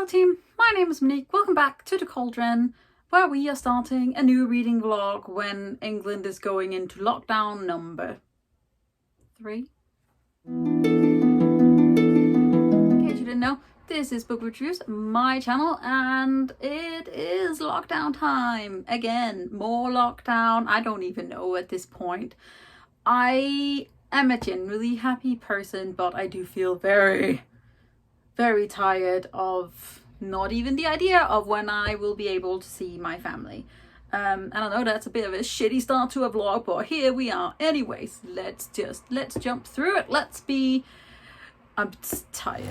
team, my name is Monique. Welcome back to the Cauldron, where we are starting a new reading vlog when England is going into lockdown number 3. In case you didn't know, this is Bookwitch, my channel, and it is lockdown time. Again, more lockdown. I don't even know at this point. I am a generally happy person, but I do feel very tired of not even the idea of when I will be able to see my family. And I know that's a bit of a shitty start to a vlog, but here we are. Anyways, let's jump through it. I'm tired.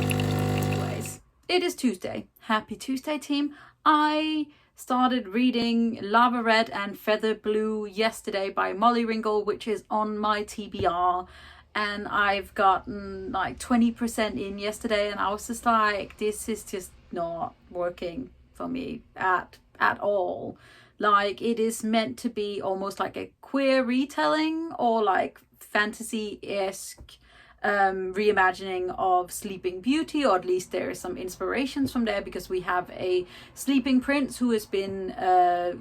Anyways, it is Tuesday. Happy Tuesday, team. I started reading Lava Red and Feather Blue yesterday by Ringle, which is on my TBR. And I've gotten like 20% in yesterday, and I was just like, this is just not working for me at all. Like, it is meant to be almost like a queer retelling or like fantasy-esque reimagining of Sleeping Beauty, or at least there is some inspirations from there, because we have a sleeping prince who has been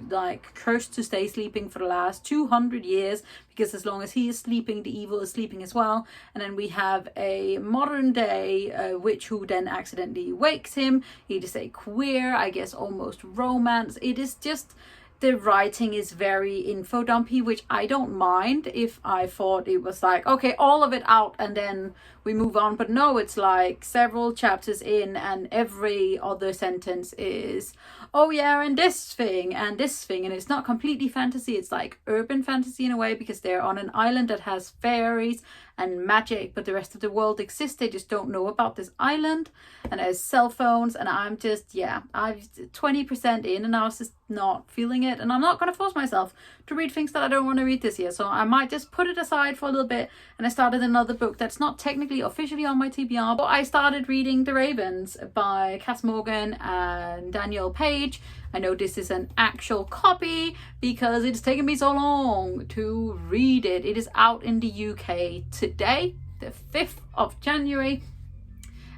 like cursed to stay sleeping for the last 200 years, because as long as he is sleeping, the evil is sleeping as well. And then we have a modern day witch who then accidentally wakes him. It is a queer, I guess almost romance. It is just, the writing is very info dumpy, which I don't mind if I thought it was like, okay, all of it out and then we move on. But no, it's like several chapters in and every other sentence is, oh yeah, and this thing and this thing. And it's not completely fantasy, it's like urban fantasy in a way, because they're on an island that has fairies and magic, but the rest of the world exists. They just don't know about this island, and there's cell phones, and I'm just, yeah, I'm 20% in and I was just not feeling it. And I'm not going to force myself to read things that I don't want to read this year, so I might just put it aside for a little bit. And I started another book that's not technically officially on my TBR, but I started reading The Ravens by Cass and Danielle Paige. I know this is an actual copy because it's taken me so long to read it. It is out in the UK today, the 5th of January.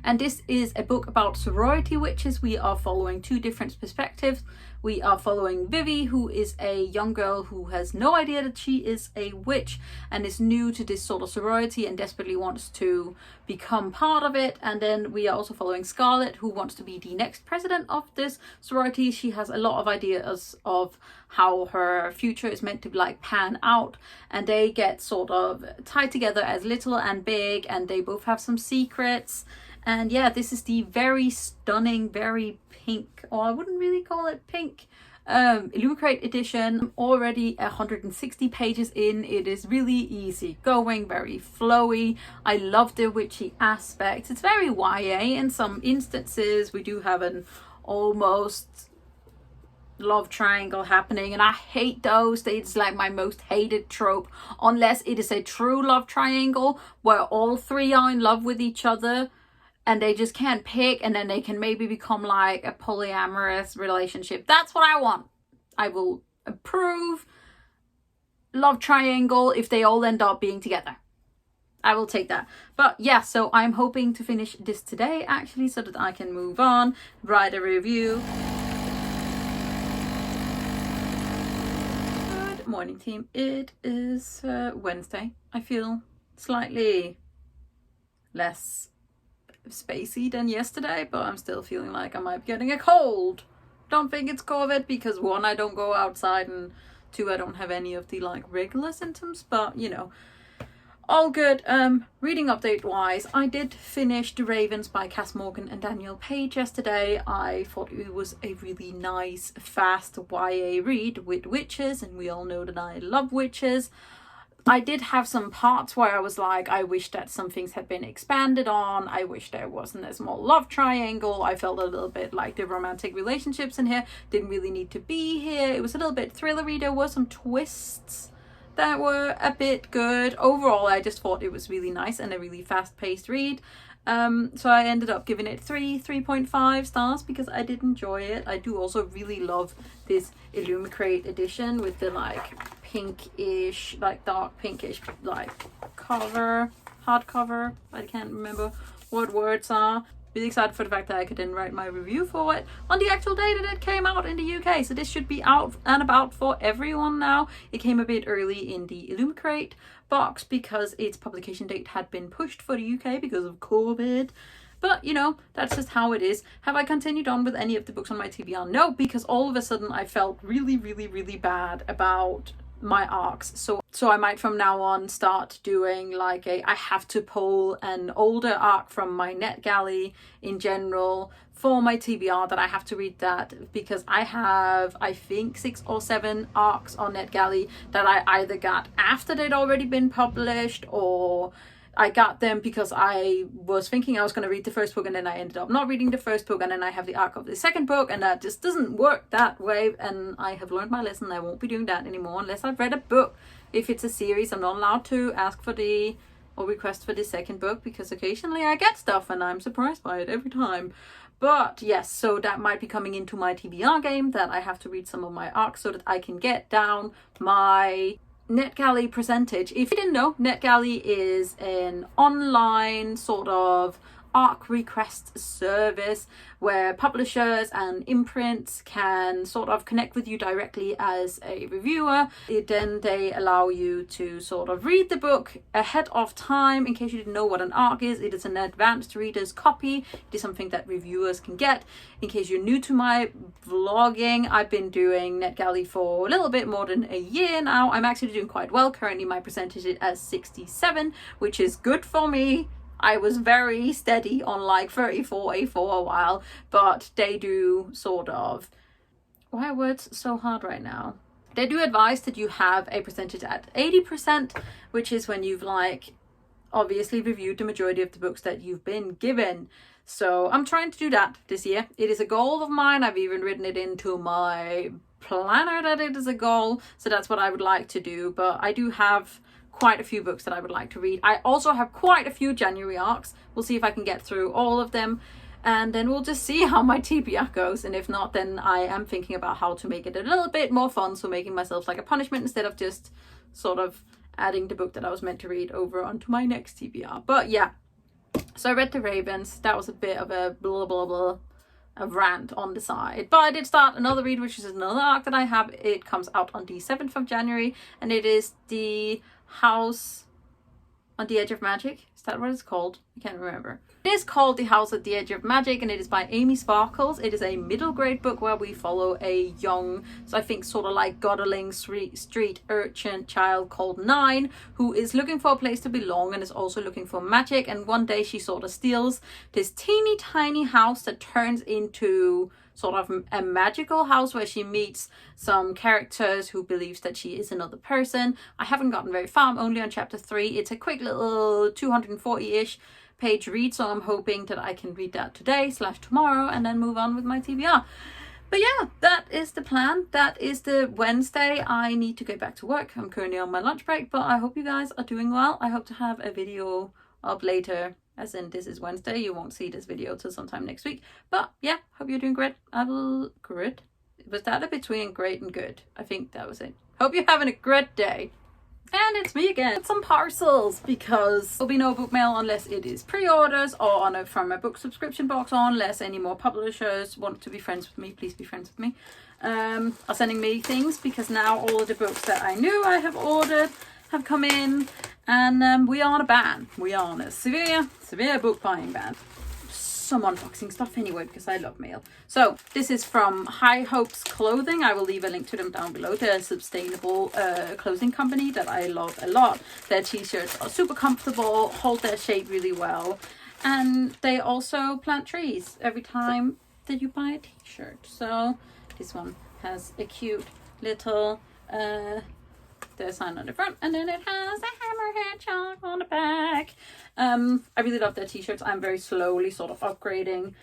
And this is a book about sorority witches. We are following 2 different perspectives. We are following Vivi, who is a young girl who has no idea that she is a witch and is new to this sort of sorority and desperately wants to become part of it. And then we are also following Scarlet, who wants to be the next president of this sorority. She has a lot of ideas of how her future is meant to like pan out, and they get sort of tied together as little and big, and they both have some secrets. And yeah, this is the very stunning, very pink, or I wouldn't really call it pink, Illumicrate edition. I'm already 160 pages in. It is really easy going, very flowy. I love the witchy aspect. It's very YA in some instances. We do have an almost love triangle happening, and I hate those. It's like my most hated trope, unless it is a true love triangle where all 3 are in love with each other and they just can't pick, and then they can maybe become like a polyamorous relationship. That's what I want. I will approve love triangle if they all end up being together. I will take that. But yeah, so I'm hoping to finish this today actually, so that I can move on, write a review. Good morning, team. It is Wednesday. I feel slightly less spacey than yesterday, but I'm still feeling like I might be getting a cold. Don't think it's COVID, because 1, I don't go outside, and 2, I don't have any of the like regular symptoms, but you know, all good. Reading update wise, I did finish The Ravens by Cass and Danielle Paige yesterday. I thought it was a really nice, fast YA read with witches, and we all know that I love witches. I did have some parts where I was like, I wish that some things had been expanded on. I wish there wasn't a small love triangle. I felt a little bit like the romantic relationships in here didn't really need to be here. It was a little bit thrillery. There were some twists that were a bit good. Overall, I just thought it was really nice and a really fast-paced read. So I ended up giving it 3.5 stars because I did enjoy it. I do also really love this Illumicrate edition with the like pinkish, like dark pinkish like cover, hardcover. I can't remember what words are. really excited for the fact that I could then write my review for it on the actual day that it came out in the UK. So this should be out and about for everyone now. It came a bit early in the Illumicrate box because its publication date had been pushed for the UK because of COVID. But, you know, that's just how it is. Have I continued on with any of the books on my TBR? No, because all of a sudden I felt really, really, really bad about my arcs. So I might from now on start doing like I have to pull an older arc from my NetGalley in general for my TBR, that I have to read that, because I have, I think, 6 or 7 arcs on NetGalley that I either got after they'd already been published, or I got them because I was thinking I was going to read the first book and then I ended up not reading the first book, and then I have the arc of the second book, and that just doesn't work that way. And I have learned my lesson. I won't be doing that anymore unless I've read a book. If it's a series, I'm not allowed to ask for the or request for the second book, because occasionally I get stuff and I'm surprised by it every time. But yes, so that might be coming into my TBR game, that I have to read some of my arcs so that I can get down my NetGalley percentage. If you didn't know, NetGalley is an online sort of arc request service where publishers and imprints can sort of connect with you directly as a reviewer. Then they allow you to sort of read the book ahead of time. In case you didn't know what an arc is, it is an advanced reader's copy. It is something that reviewers can get. In case you're new to my vlogging, I've been doing NetGalley for a little bit more than a year now. I'm actually doing quite well. Currently my percentage is at 67, which is good for me. I was very steady on like 34A for a while, but they do sort of, why are words so hard right now? They do advise that you have a percentage at 80%, which is when you've like obviously reviewed the majority of the books that you've been given. So I'm trying to do that this year. It is a goal of mine. I've even written it into my planner that it is a goal. So that's what I would like to do. But I do have quite a few books that I would like to read. I also have quite a few January arcs. We'll see if I can get through all of them, and then we'll just see how my TBR goes. And if not, then I am thinking about how to make it a little bit more fun, so making myself like a punishment instead of just sort of adding the book that I was meant to read over onto my next TBR. But yeah, so I read The Ravens. That was a bit of a blah blah blah, a rant on the side, but I did start another read, which is another arc that I have. It comes out on the 7th of January, and it is The House on the Edge of Magic. Is that what it's called? I can't remember. It is called The House at the Edge of Magic, and it is by Amy Sparkles. It is a middle grade book where we follow a young, so I think sort of like Godling street urchin child called Nine, who is looking for a place to belong and is also looking for magic. And one day she sort of steals this teeny tiny house that turns into sort of a magical house, where she meets some characters who believes that she is another person. I haven't gotten very far. I'm only on chapter 3. It's a quick little 240-ish page read, so I'm hoping that I can read that today/tomorrow and then move on with my TBR. But yeah, that is the plan. That is the Wednesday. I need to get back to work. I'm currently on my lunch break, but I hope you guys are doing well. I hope to have a video up later, as in this is Wednesday. You won't see this video till sometime next week. But yeah, hope you're doing great. Great? Was that a between great and good? I think that was it. Hope you're having a great day. And it's me again with some parcels, because there'll be no book mail unless it is pre-orders or on from a book subscription box, or unless any more publishers want to be friends with me. Please be friends with me. Are sending me things, because now all of the books that I knew I have ordered have come in, and we are on a ban. We are on a severe book buying ban. Some unboxing stuff anyway, because I love mail. So this is from High Hopes Clothing. I will leave a link to them down below. They're a sustainable clothing company that I love a lot. Their t-shirts are super comfortable, hold their shape really well, and they also plant trees every time that you buy a t-shirt. So this one has a cute little the sign on the front, and then it has a hammerhead chalk on the back. I really love their t-shirts. I'm very slowly sort of upgrading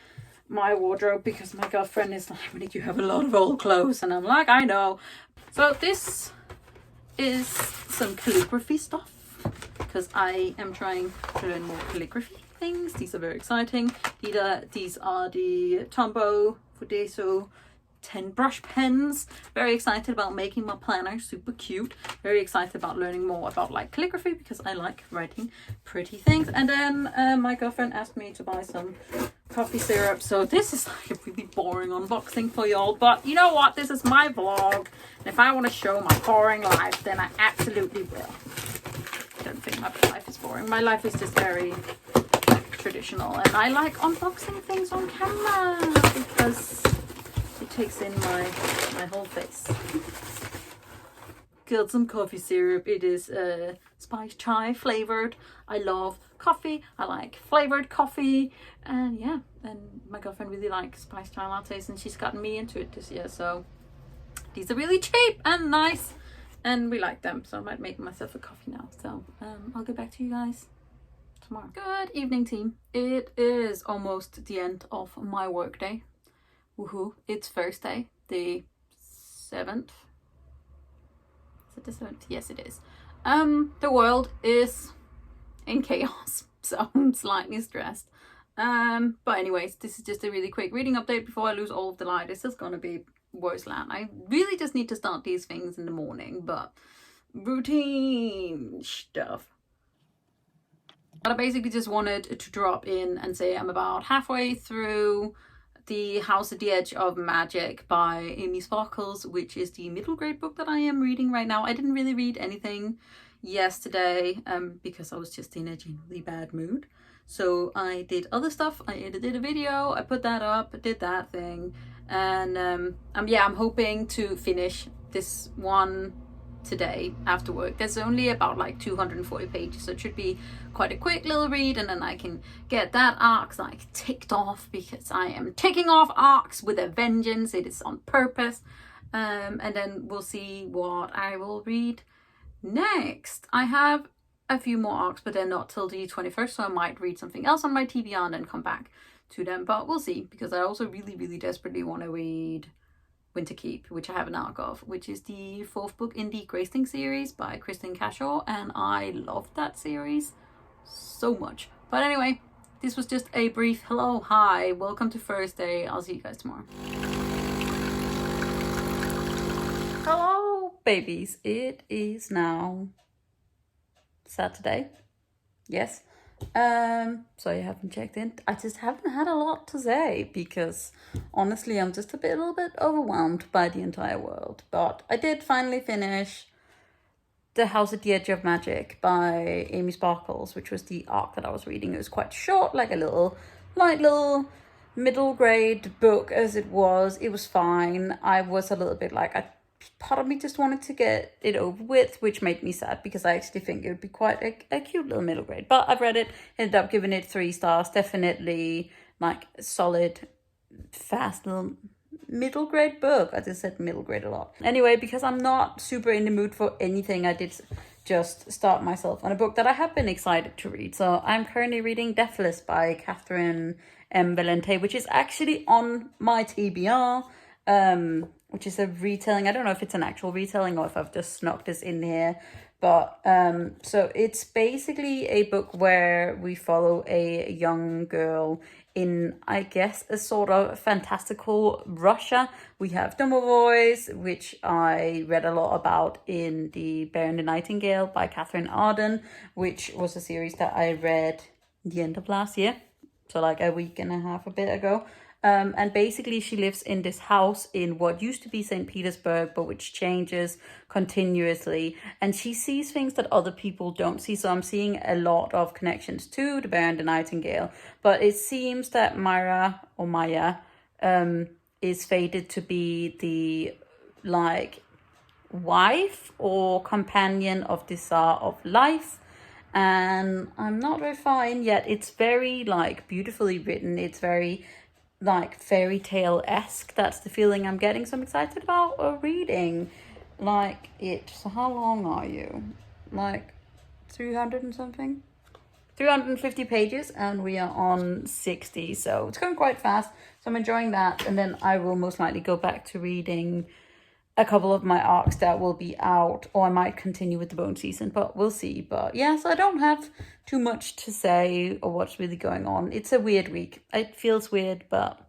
my wardrobe, because my girlfriend is like, "Nick, you have a lot of old clothes," and I'm like, I know. So this is some calligraphy stuff, because I am trying to learn more calligraphy things. These are very exciting. These are the Tombow Fudeso 10 brush pens. Very excited about making my planner super cute. Very excited about learning more about like calligraphy, because I like writing pretty things. And then my girlfriend asked me to buy some coffee syrup. So this is like a really boring unboxing for y'all, but you know what, this is my vlog, and if I want to show my boring life, then I absolutely will. I don't think my life is boring. My life is just very traditional, and I like unboxing things on camera because it takes in my whole face. Got some coffee syrup. It is spice chai flavored. I love coffee. I like flavored coffee, and yeah, and my girlfriend really likes spice chai lattes, and she's gotten me into it this year. So these are really cheap and nice, and we like them. So I might make myself a coffee now. So I'll get back to you guys tomorrow. Good evening, team. It is almost the end of my workday. Woohoo! It's Thursday, the 7th. Is it the 7th? Yes, it is. The world is in chaos, so I'm slightly stressed. But anyways, this is just a really quick reading update before I lose all of the light. This is gonna be worse land. I really just need to start these things in the morning, but routine stuff. But I basically just wanted to drop in and say I'm about halfway through The House at the Edge of Magic by Amy Sparkles, which is the middle grade book that I am reading right now. I didn't really read anything yesterday because I was just in a generally bad mood. So I did other stuff. I edited a video, I put that up, I did that thing, and yeah, I'm hoping to finish this one today after work. There's only about like 240 pages, so it should be quite a quick little read, and then I can get that arc like ticked off, because I am ticking off arcs with a vengeance. It is on purpose. And then we'll see what I will read next. I have a few more arcs, but they're not till the 21st, so I might read something else on my TBR and then come back to them, but we'll see, because I also really desperately want to read Winterkeep, which I have an arc of, which is the 4th book in the Gracing series by Kristin Cashore, and I love that series so much. But anyway, this was just a brief hello, hi, welcome to Thursday. I'll see you guys tomorrow. Hello, babies. It is now Saturday. Yes. So you haven't checked in. I just haven't had a lot to say, because honestly I'm just a little bit overwhelmed by the entire world. But I did finally finish The House at the Edge of Magic by Amy Sparkles, which was the arc that I was reading. It was quite short, like a light little middle grade book as it was. It was fine. I was a little bit like, part of me just wanted to get it over with, which made me sad, because I actually think it would be quite a cute little middle grade. But I've read it, ended up giving it 3 stars. Definitely like solid, fast little middle grade book. I just said middle grade a lot. Anyway, because I'm not super in the mood for anything, I did just start myself on a book that I have been excited to read. So I'm currently reading Deathless by Cathrynne Valente, which is actually on my TBR. Which is a retelling. I don't know if it's an actual retelling or if I've just snuck this in here. But so it's basically a book where we follow a young girl in, I guess, a sort of fantastical Russia. We have Domovoys, which I read a lot about in The Bear and the Nightingale by Catherine Arden, which was a series that I read the end of last year. So like a week and a half, a bit ago. And basically she lives in this house in what used to be St. Petersburg, but which changes continuously. And she sees things that other people don't see. So I'm seeing a lot of connections to The Bear and the Nightingale. But it seems that Maya is fated to be the like wife or companion of the Tsar of Life. And I'm not very far in yet. It's very like beautifully written. It's very like fairy tale-esque. That's the feeling I'm getting, so I'm excited about reading like it. So how long are you? Like 300 and something, 350 pages, and we are on 60, so it's going quite fast. So I'm enjoying that, and then I will most likely go back to reading a couple of my arcs that will be out, or I might continue with the bone season, but we'll see. But yeah, so I don't have too much to say or what's really going on. It's a weird week. It feels weird, but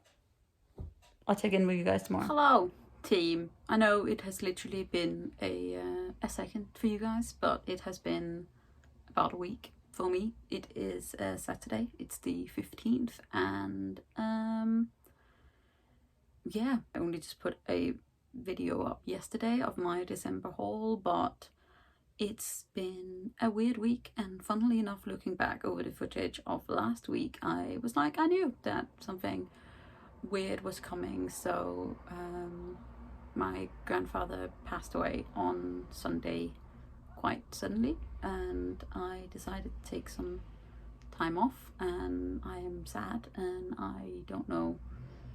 I'll check in with you guys tomorrow. Hello, team. I know it has literally been a second for you guys, but it has been about a week for me it is Saturday, it's the 15th, and yeah, I only just put a video up yesterday of my December haul, but it's been a weird week, and funnily enough, looking back over the footage of last week, I was like, I knew that something weird was coming. So my grandfather passed away on Sunday quite suddenly, and I decided to take some time off, and I am sad, and I don't know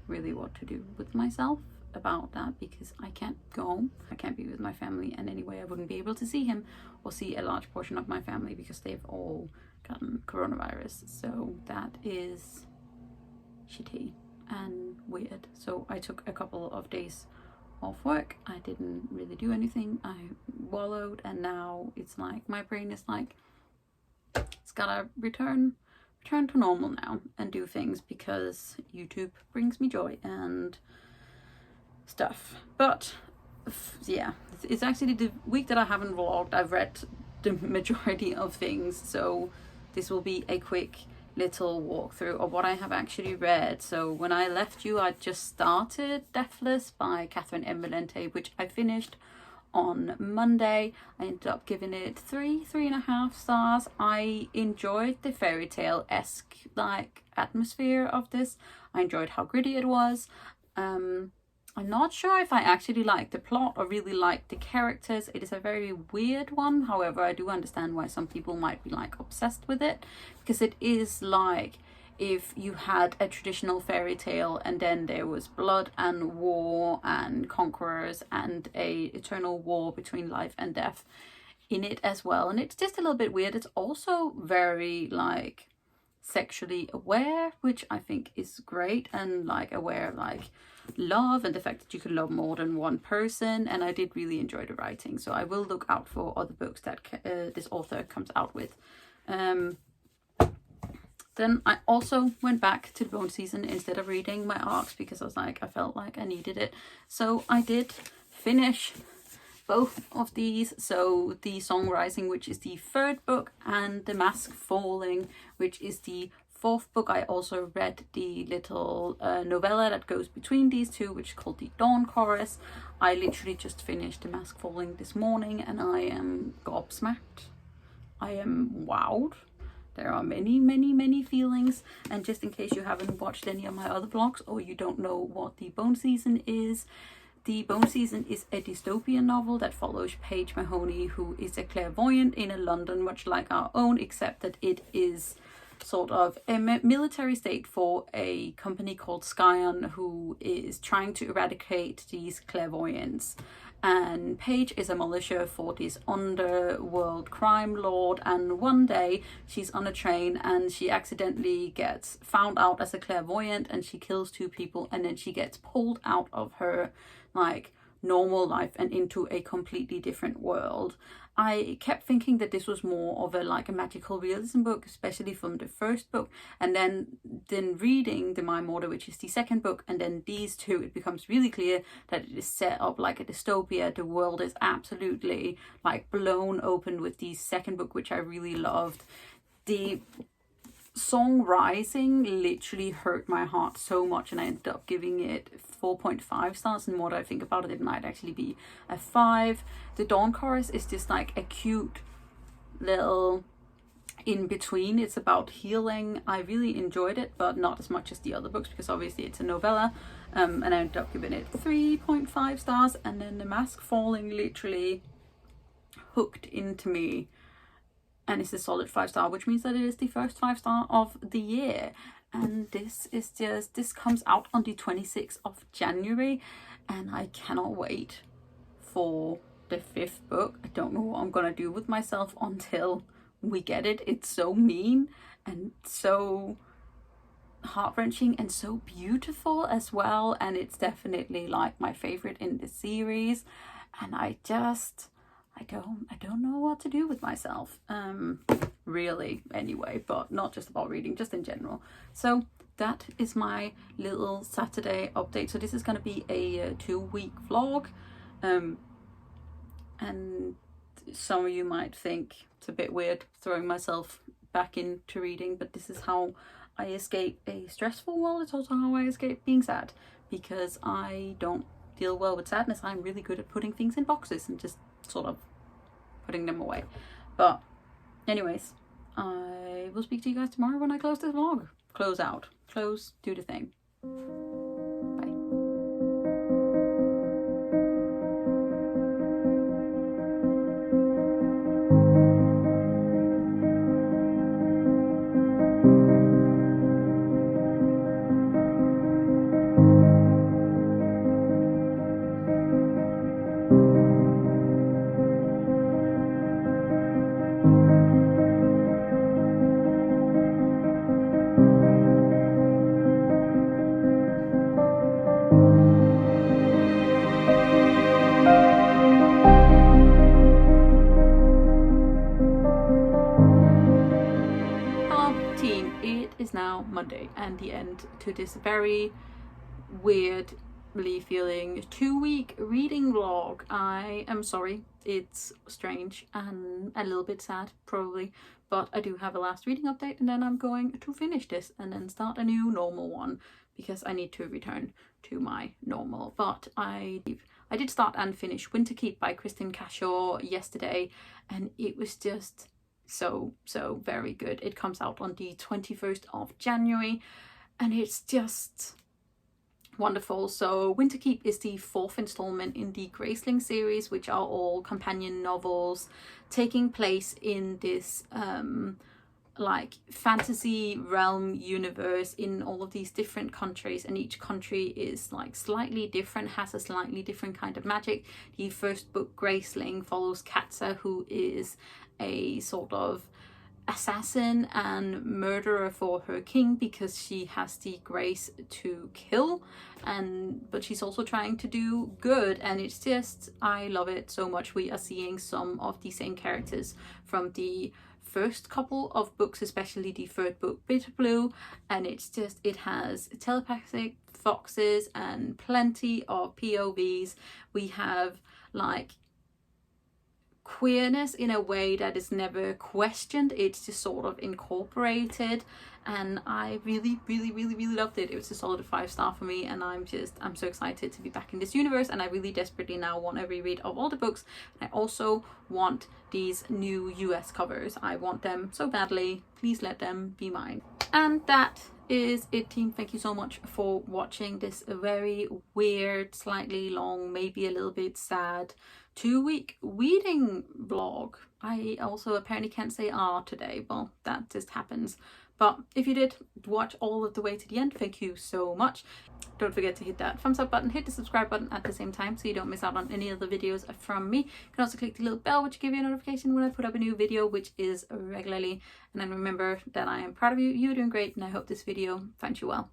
really what to do with myself about that, because I can't go home, I can't be with my family, and anyway I wouldn't be able to see him or see a large portion of my family because they've all gotten coronavirus. So that is shitty and weird. So I took a couple of days off work, I didn't really do anything, I wallowed, and now it's like my brain is like, it's gotta return to normal now and do things, because YouTube brings me joy and stuff. But yeah, it's actually the week that I haven't vlogged. I've read the majority of things, so this will be a quick little walkthrough of what I have actually read. So when I left you, I just started Deathless by Cathrynne and Valente, which I finished on Monday. I ended up giving it 3.5 stars. I enjoyed the fairy tale-esque like atmosphere of this. I enjoyed how gritty it was. I'm not sure if I actually like the plot or really like the characters. It is a very weird one. However, I do understand why some people might be like obsessed with it, because it is like if you had a traditional fairy tale and then there was blood and war and conquerors and a eternal war between life and death in it as well. And it's just a little bit weird. It's also very like sexually aware, which I think is great, and like aware of like love and the fact that you can love more than one person, and I did really enjoy the writing. So I will look out for other books that this author comes out with. Then I also went back to the bone season instead of reading my arcs, because I was like, I felt like I needed it. So I did finish both of these. So the Song Rising, which is the 3rd book, and The Mask Falling, which is the 4th book. I also read the little novella that goes between these two, which is called The Dawn Chorus. I literally just finished The Mask Falling this morning, and I am gobsmacked. I am wowed. There are many feelings, and just in case you haven't watched any of my other vlogs or you don't know what The Bone Season is, The Bone Season is a dystopian novel that follows Paige Mahoney, who is a clairvoyant in a London much like our own, except that it is sort of a military state for a company called Scion, who is trying to eradicate these clairvoyants. And Paige is a militia for this underworld crime lord, and one day she's on a train and she accidentally gets found out as a clairvoyant, and she kills 2 people, and then she gets pulled out of her like normal life and into a completely different world. I kept thinking that this was more of a like a magical realism book, especially from the 1st book, and then reading The Mime Order, which is the 2nd book, and then these two, it becomes really clear that it is set up like a dystopia. The world is absolutely like blown open with the 2nd book, which I really loved. The Song Rising literally hurt my heart so much, and I ended up giving it 4.5 stars, and the more I think about it, it might actually be a 5. The Dawn Chorus is just like a cute little in between. It's about healing. I really enjoyed it, but not as much as the other books, because obviously it's a novella, and I ended up giving it 3.5 stars. And then The Mask Falling literally hooked into me, and it's a solid 5-star, which means that it is the first 5-star of the year. And this comes out on the 26th of January, and I cannot wait for the 5th book. I don't know what I'm gonna do with myself until we get it. It's so mean and so heart-wrenching and so beautiful as well, and it's definitely like my favorite in the series, and I don't know what to do with myself, really, anyway, but not just about reading, just in general. So that is my little Saturday update. So this is going to be a 2-week vlog, and some of you might think it's a bit weird throwing myself back into reading, but this is how I escape a stressful world. It's also how I escape being sad, because I don't deal well with sadness. I'm really good at putting things in boxes and just sort of putting them away. But anyways, I will speak to you guys tomorrow when I close this vlog. Close out. Close, do the thing. Bye. Now Monday, and the end to this very weirdly feeling 2-week reading vlog. I am sorry, it's strange and a little bit sad probably, but I do have a last reading update, and then I'm going to finish this and then start a new normal one, because I need to return to my normal. But I did start and finish Winterkeep by Kristin Cashore yesterday, and it was just so very good. It comes out on the 21st of January, and it's just wonderful. So Winterkeep is the 4th installment in the Graceling series, which are all companion novels taking place in this like fantasy realm universe in all of these different countries, and each country is like slightly different, has a slightly different kind of magic. The first book, Graceling, follows Kass, who is a sort of assassin and murderer for her king, because she has the grace to kill, but she's also trying to do good, and it's just, I love it so much. We are seeing some of the same characters from the first couple of books, especially the third book, Bitter Blue, and it's just, it has telepathic foxes and plenty of POVs. We have like queerness in a way that is never questioned, it's just sort of incorporated, and I really loved it. It was a solid 5-star for me, and I'm so excited to be back in this universe, and I really desperately now want a reread of all the books. I also want these new US covers. I want them so badly. Please let them be mine. And that is it, team. Thank you so much for watching this very weird, slightly long, maybe a little bit sad 2-week reading vlog. I also apparently can't say R today. Well, that just happens. But if you did watch all of the way to the end, thank you so much. Don't forget to hit that thumbs up button, hit the subscribe button at the same time so you don't miss out on any other videos from me. You can also click the little bell, which will give you a notification when I put up a new video, which is regularly. And then remember that I am proud of you, you're doing great, and I hope this video finds you well.